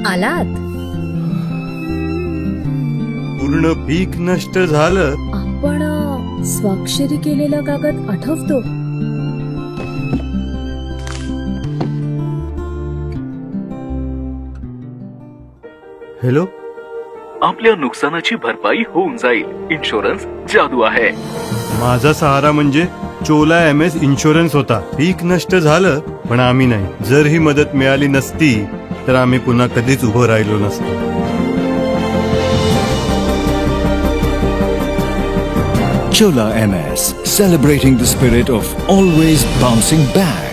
आलात? पूर्ण पीक नष्ट झालं. आपण स्वाक्षरी केलेला कागद आठवतो? हॅलो, आपल्या नुकसानाची भरपाई होऊन जाईल. इन्शुरन्स जादू आहे. माझा सहारा म्हणजे चोला MS इन्शुरन्स होता. पीक नष्ट झालं पण आम्ही नाही. जर ही मदत मिळाली नसती तर आम्ही पुन्हा कधीच उभं राहिलो नसतो. Chola MS, celebrating the spirit of always bouncing back.